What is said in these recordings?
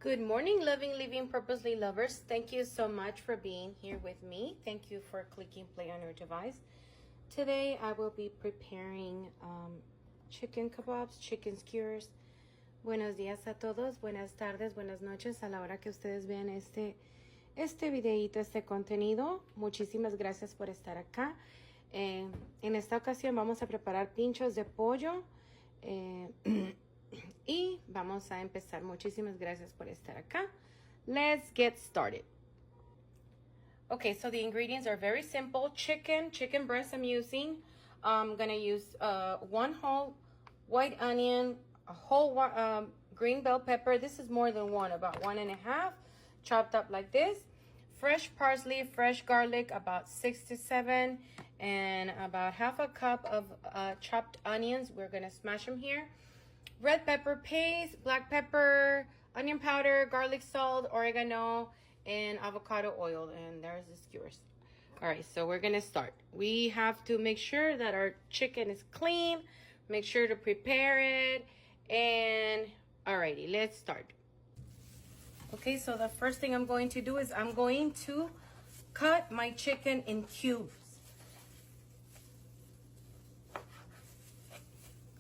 Good morning, loving, living, purposely lovers. Thank you so much for being here with me. Thank you for clicking play on your device. Today, I will be preparing chicken kebabs, chicken skewers. Buenos días a todos, buenas tardes, buenas noches a la hora que ustedes vean este videito, este contenido. Muchísimas gracias por estar acá. En esta ocasión vamos a preparar pinchos de pollo. Y vamos a empezar. Muchísimas gracias por estar acá. Let's get started. Okay, so the ingredients are very simple. Chicken breast I'm using. I'm gonna use one whole white onion, a whole green bell pepper. This is more than one, about 1.5, chopped up like this. Fresh parsley, fresh garlic, about 6 to 7, and about half a cup of chopped onions. We're gonna smash them here. Red pepper paste, black pepper, onion powder, garlic salt, oregano, and avocado oil. And there's the skewers. All right, so we're gonna start. We have to make sure that our chicken is clean. Make sure to prepare it. And alrighty, let's start. Okay, so the first thing I'm going to do is I'm going to cut my chicken in cubes.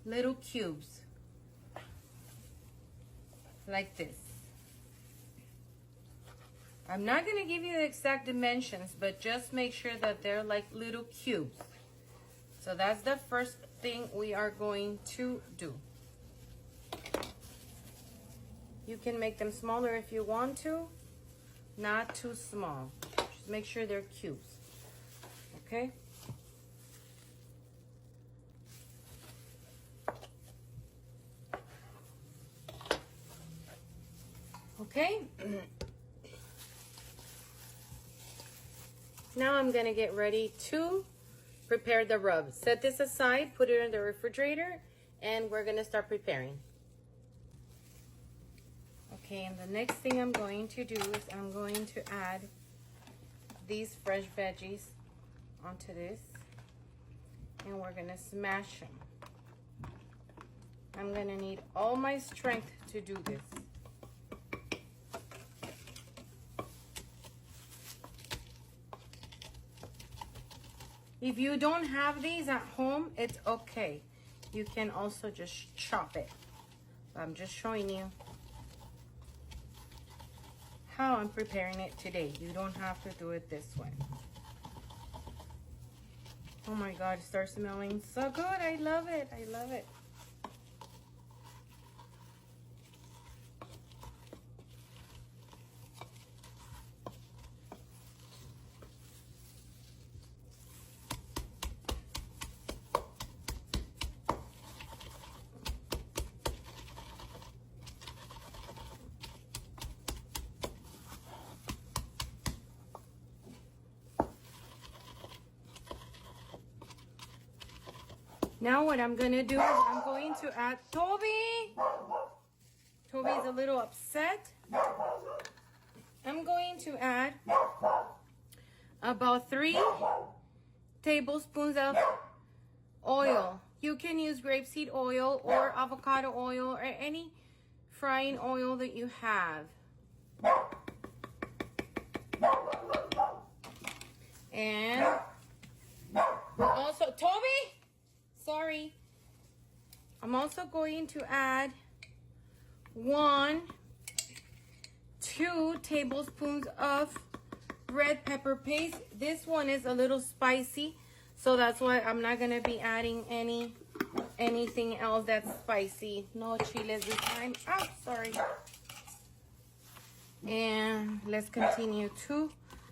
Little cubes. Like this. I'm not going to give you the exact dimensions, but just make sure that they're like little cubes. So that's the first thing we are going to do. You can make them smaller if you want to, not too small. Just make sure they're cubes. Okay? Okay, now I'm gonna get ready to prepare the rub. Set this aside, put it in the refrigerator, and we're gonna start preparing. Okay, and the next thing I'm going to do is I'm going to add these fresh veggies onto this, and we're gonna smash them. I'm gonna need all my strength to do this. If you don't have these at home, it's okay. You can also just chop it. I'm just showing you how I'm preparing it today. You don't have to do it this way. Oh my God, it starts smelling so good. I love it. I love it. Now what I'm going to do is I'm going to add Toby. Toby's a little upset. I'm going to add about 3 tablespoons of oil. You can use grapeseed oil or avocado oil or any frying oil that you have. And we're also, Toby! Sorry. I'm also going to add 2 tablespoons of red pepper paste. This one is a little spicy, so that's why I'm not going to be adding anything else that's spicy. No chiles this time. Oh, sorry. And let's continue to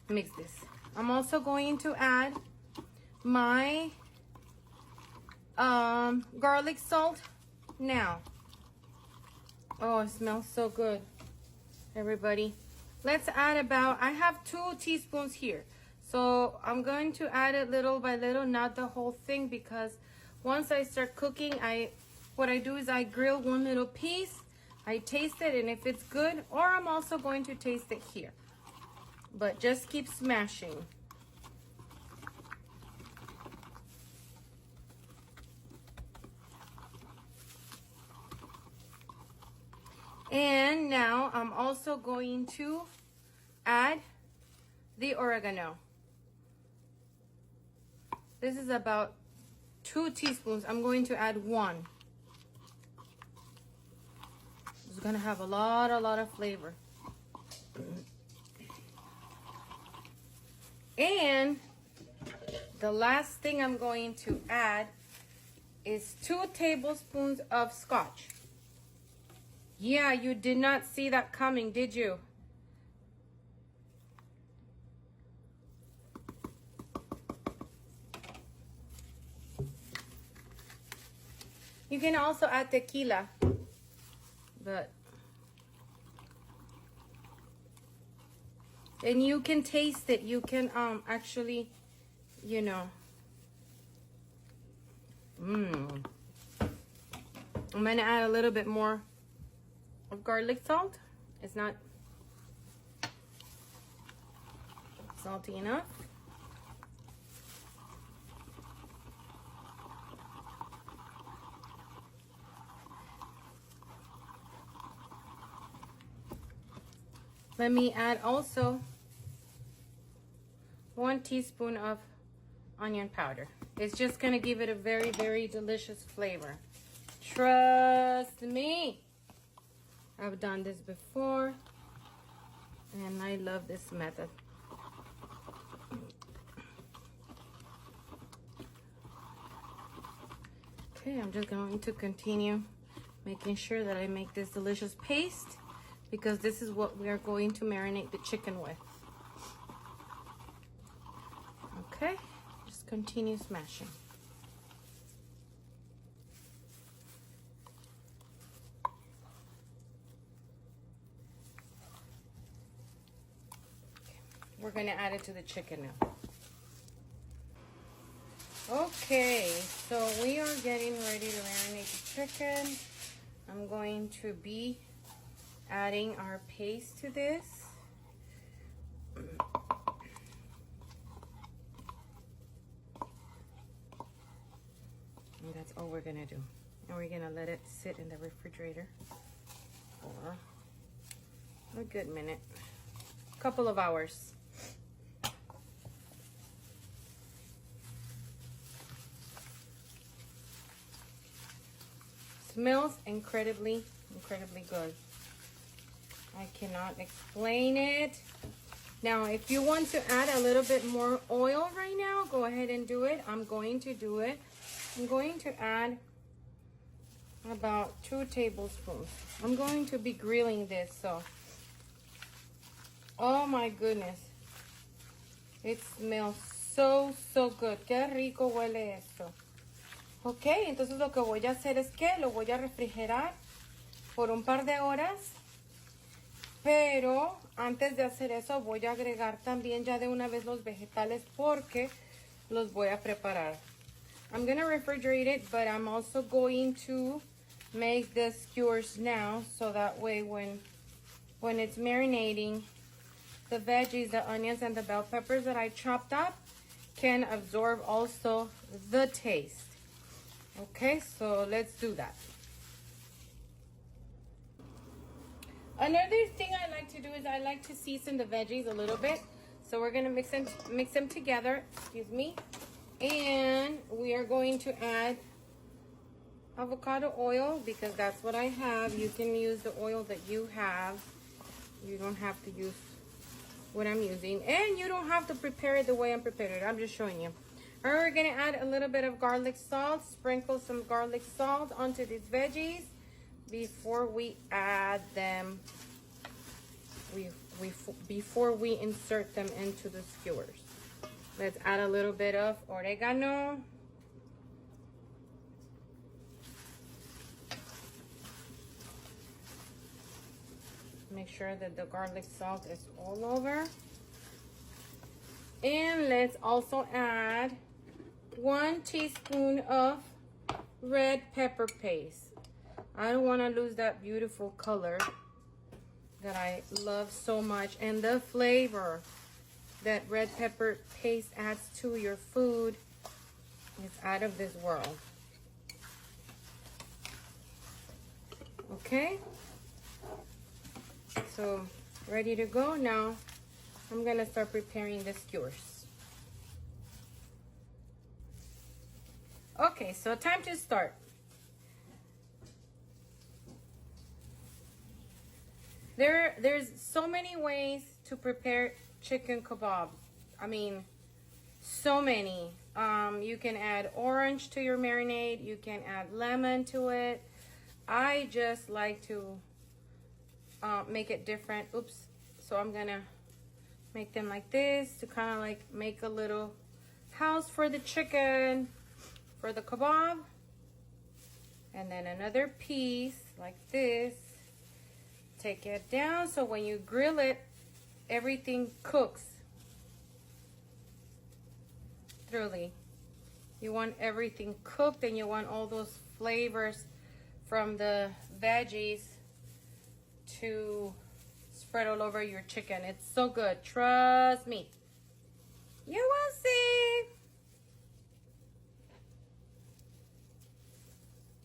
mix this. I'm also going to add my garlic salt now. Oh, it smells so good, everybody. Let's add about, I have 2 teaspoons here, so I'm going to add it little by little, not the whole thing, because once I start cooking, what I do is I grill one little piece, I taste it, and if it's good, or I'm also going to taste it here, but just keep smashing. And now I'm also going to add the oregano. This is about 2 teaspoons. I'm going to add 1. It's gonna have a lot of flavor. And the last thing I'm going to add is 2 tablespoons of scotch. Yeah, you did not see that coming, did you? You can also add tequila, but and you can taste it. You can actually, you know. I'm gonna add a little bit more of garlic salt. It's not salty enough. Let me add also 1 teaspoon of onion powder. It's just gonna give it a very delicious flavor. Trust me. I've done this before and I love this method. Okay, I'm just going to continue making sure that I make this delicious paste, because this is what we are going to marinate the chicken with. Okay, just continue smashing. Okay, we're gonna add it to the chicken now. Okay, so we are getting ready to marinate the chicken. I'm going to be adding our paste to this. And that's all we're gonna do. And we're gonna let it sit in the refrigerator for a good minute, couple of hours. Smells incredibly good. I cannot explain it. Now, if you want to add a little bit more oil right now, go ahead and do it. I'm going to do it. I'm going to add about 2 tablespoons. I'm going to be grilling this, so. Oh my goodness. It smells so good. Qué rico huele esto. Ok, entonces lo que voy a hacer es que lo voy a refrigerar por un par de horas. Pero antes de hacer eso voy a agregar también ya de una vez los vegetales porque los voy a preparar. I'm going to refrigerate it, but I'm also going to make the skewers now, so that way when it's marinating, the veggies, the onions, and the bell peppers that I chopped up can absorb also the taste. Okay, so let's do that. Another thing I like to do is I like to season the veggies a little bit. So we're gonna mix them together, excuse me. And we are going to add avocado oil because that's what I have. You can use the oil that you have. You don't have to use what I'm using. And you don't have to prepare it the way I'm preparing it. I'm just showing you. All right, we're gonna add a little bit of garlic salt. Sprinkle some garlic salt onto these veggies before we add them. Before we insert them into the skewers. Let's add a little bit of oregano. Make sure that the garlic salt is all over. And let's also add 1 teaspoon of red pepper paste. I don't want to lose that beautiful color that I love so much, and the flavor that red pepper paste adds to your food is out of this world. So ready to go. Now I'm gonna start preparing the skewers. Okay, so time to start. There's so many ways to prepare chicken kebab. I mean, so many. You can add orange to your marinade. You can add lemon to it. I just like to make it different. Oops. So I'm gonna make them like this to kind of like make a little house for the chicken, for the kebab. And then another piece like this. Take it down so when you grill it, everything cooks thoroughly. You want everything cooked, and you want all those flavors from the veggies to spread all over your chicken. It's so good. Trust me. You will see.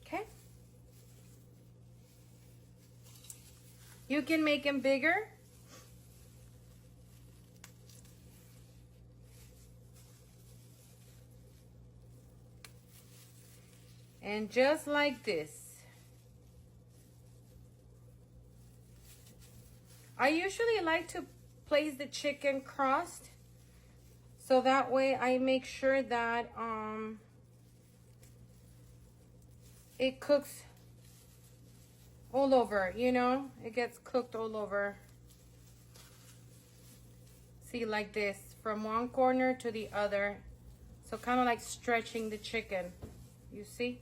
Okay. You can make them bigger. And just like this. I usually like to place the chicken crossed, so that way I make sure that it cooks all over, you know, it gets cooked all over. See, like this, from one corner to the other. So kind of like stretching the chicken, you see?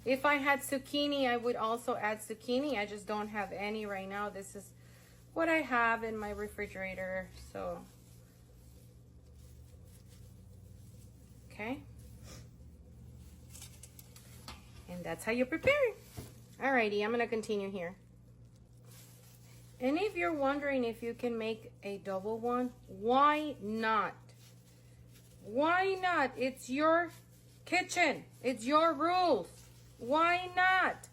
If I had zucchini, I would also add zucchini. I just don't have any right now. This is what I have in my refrigerator, so. Okay. And that's how you prepare it. Alrighty, I'm gonna continue here. And if you're wondering if you can make a double one, why not? Why not? It's your kitchen. It's your rules. Why not?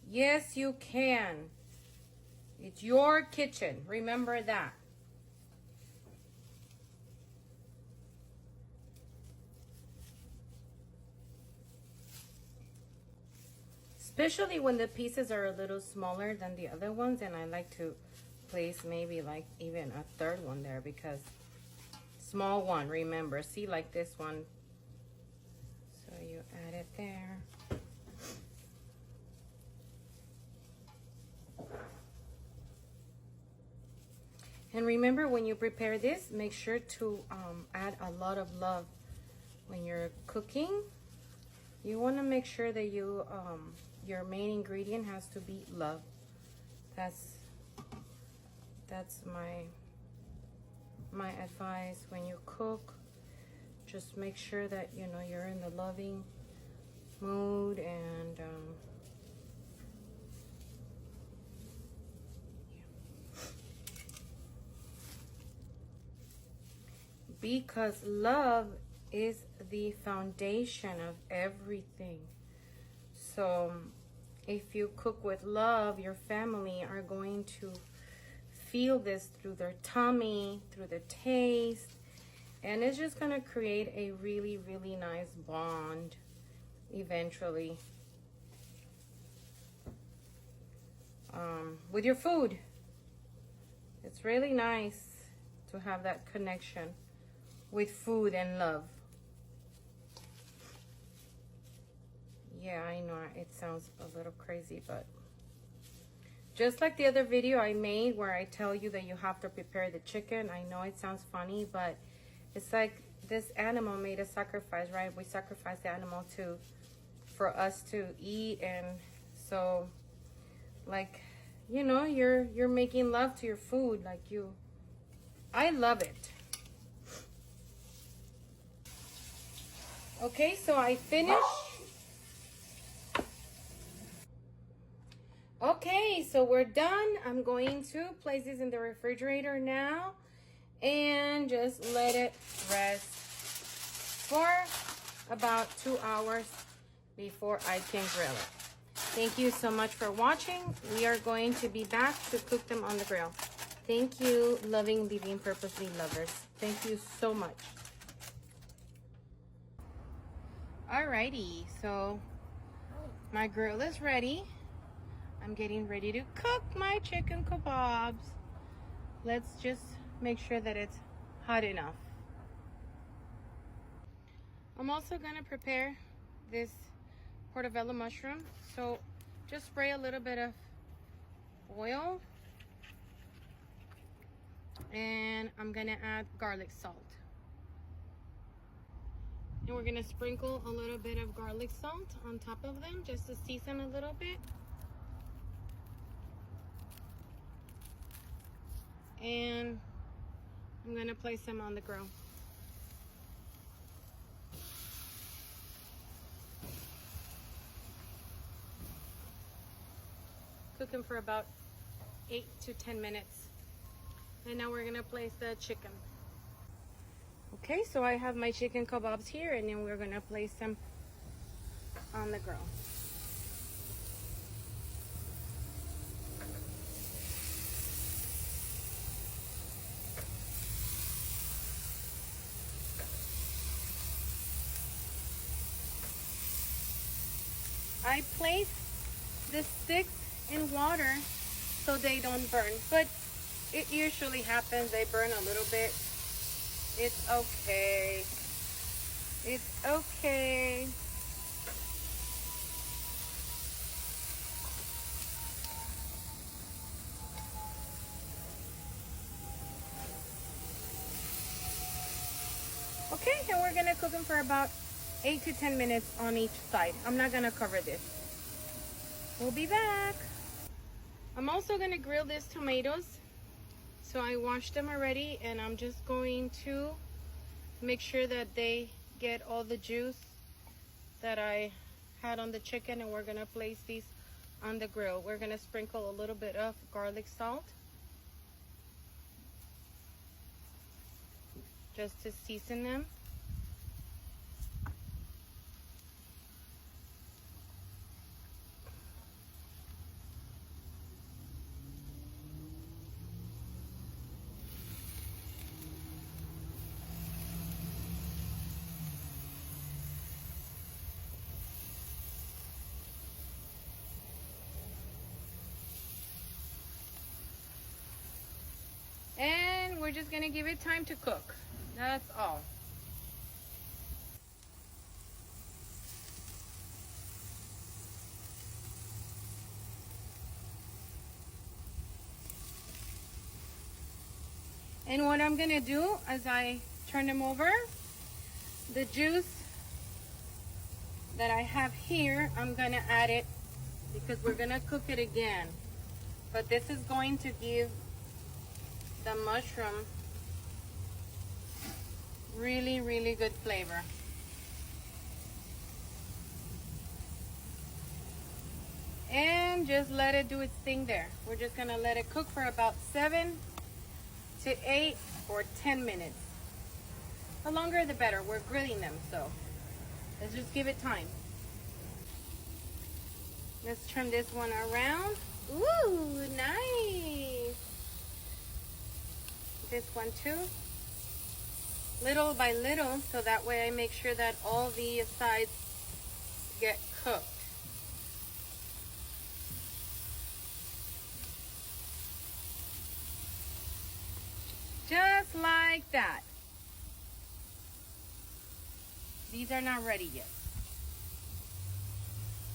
Yes, you can. It's your kitchen. Remember that. Especially when the pieces are a little smaller than the other ones, and I like to place maybe like even a third one there, because small one, remember, see, like this one. So you add it there. And remember, when you prepare this, make sure to add a lot of love when you're cooking. You want to make sure that you your main ingredient has to be love. That's my advice when you cook. Just make sure that, you know, you're in the loving mood, and because love is the foundation of everything. So if you cook with love, your family are going to feel this through their tummy, through the taste, and it's just going to create a really, really nice bond eventually with your food. It's really nice to have that connection with food and love. Yeah, I know it sounds a little crazy, but just like the other video I made where I tell you that you have to prepare the chicken, I know it sounds funny, but it's like this animal made a sacrifice, right? We sacrifice the animal for us to eat, and so, like, you know, you're making love to your food, like I love it. Okay, so I finished. Okay, so we're done. I'm going to place this in the refrigerator now and just let it rest for about 2 hours before I can grill it. Thank you so much for watching. We are going to be back to cook them on the grill. Thank you, loving, living, purposely lovers. Thank you so much. Alrighty, so my grill is ready. I'm getting ready to cook my chicken kebabs. Let's just make sure that it's hot enough. I'm also gonna prepare this portobello mushroom. So just spray a little bit of oil, and I'm gonna add garlic salt. And we're gonna sprinkle a little bit of garlic salt on top of them just to season a little bit. And I'm gonna place them on the grill. Cook them for about 8 to 10 minutes. And now we're gonna place the chicken. Okay, so I have my chicken kebabs here, and then we're gonna place them on the grill. I place the sticks in water so they don't burn, but it usually happens, they burn a little bit. It's okay. It's okay. Okay, and we're gonna cook them for about 8 to 10 minutes on each side. I'm not gonna cover this. We'll be back. I'm also gonna grill these tomatoes. So I washed them already, and I'm just going to make sure that they get all the juice that I had on the chicken, and we're gonna place these on the grill. We're gonna sprinkle a little bit of garlic salt just to season them. And we're just gonna give it time to cook. That's all. And what I'm gonna do as I turn them over, the juice that I have here, I'm gonna add it because we're gonna cook it again. But this is going to give the mushroom really, really good flavor. And just let it do its thing there. We're just gonna let it cook for about 7 to 8 or 10 minutes. The longer the better. We're grilling them, so let's just give it time. Let's turn this one around. Ooh, nice. This one too. Little by little, so that way I make sure that all the sides get cooked. Just like that. These are not ready yet.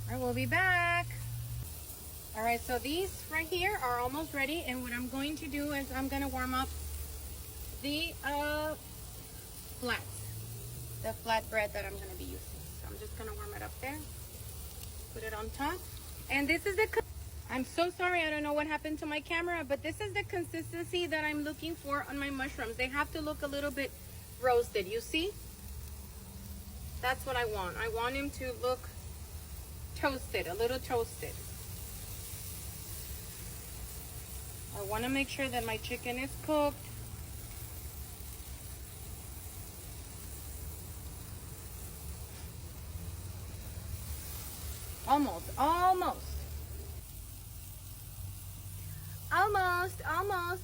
All right, we'll be back. All right, so these right here are almost ready, and what I'm going to do is I'm gonna warm up the flats, the flatbread that I'm gonna be using. So I'm just gonna warm it up there, put it on top, and this is the, I'm so sorry, I don't know what happened to my camera, but this is the consistency that I'm looking for on my mushrooms. They have to look a little bit roasted, you see? That's what I want. I want them to look toasted, a little toasted. I want to make sure that my chicken is cooked. Almost.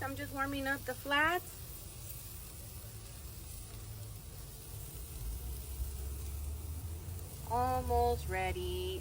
I'm just warming up the flats. Almost ready.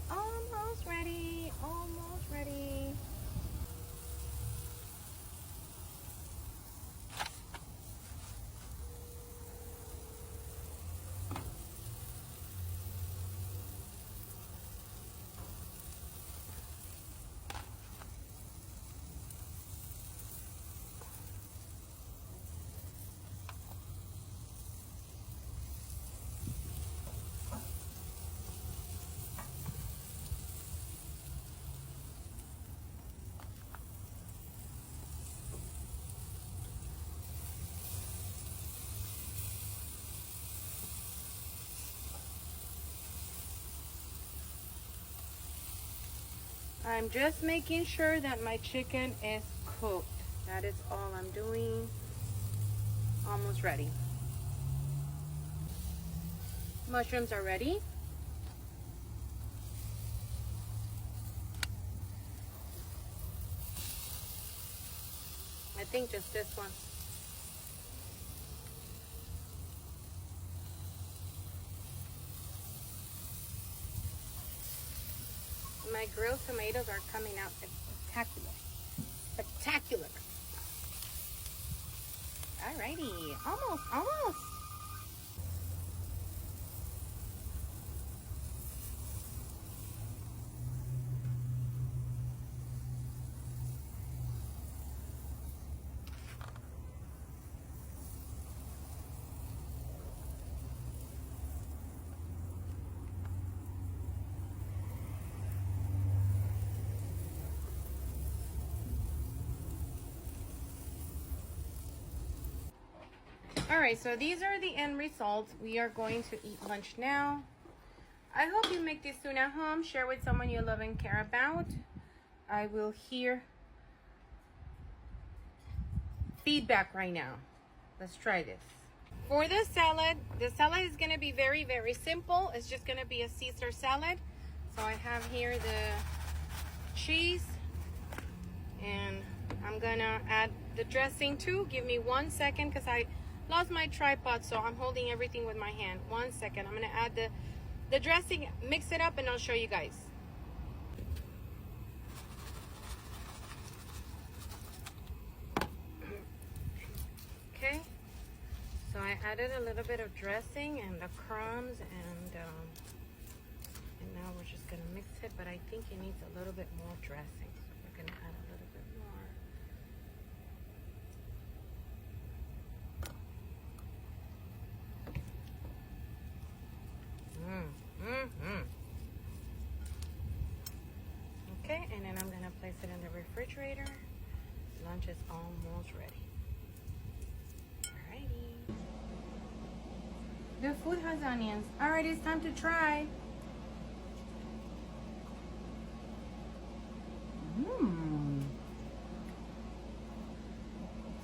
I'm just making sure that my chicken is cooked. That is all I'm doing. Almost ready. Mushrooms are ready. I think just this one. My grilled tomatoes are coming out spectacular. Alrighty, almost. Alright, so these are the end results. We are going to eat lunch now. I hope you make this soon at home. Share with someone you love and care about. I will hear feedback right now. Let's try this. For the salad is going to be very, very simple. It's just going to be a Caesar salad. So I have here the cheese, and I'm going to add the dressing too. Give me 1 second because I lost my tripod, so I'm holding everything with my hand. 1 second. I'm going to add the dressing, mix it up, and I'll show you guys. Okay, so I added a little bit of dressing and the crumbs, and now we're just gonna mix it, but I think it needs a little bit more dressing, so we're gonna add a little bit more. Okay, and then I'm gonna place it in the refrigerator. Lunch is almost ready. The food has onions. Alright, it's time to try.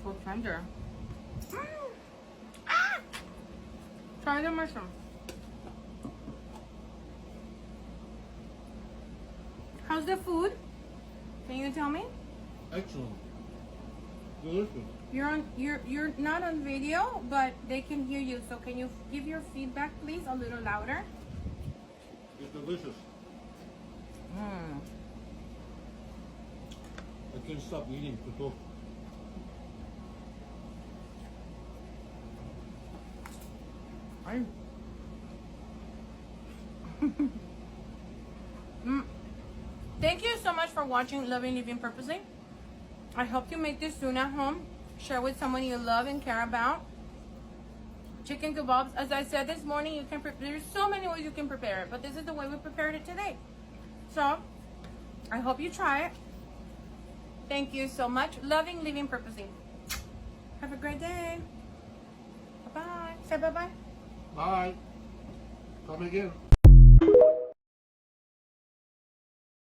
So tender. Try the mushroom. How's the food? Can you tell me? Excellent. Delicious. You're not on video, but they can hear you. So can you give your feedback, please, a little louder? It's delicious. I can't stop eating to talk. Thank you so much for watching Loving Living Purposely. I hope you make this soon at home. Share with someone you love and care about. Chicken kebabs, as I said this morning, you can there's so many ways you can prepare it, but this is the way we prepared it today. So, I hope you try it. Thank you so much. Loving Living Purposely. Have a great day. Bye-bye. Say bye-bye. Bye. Come again.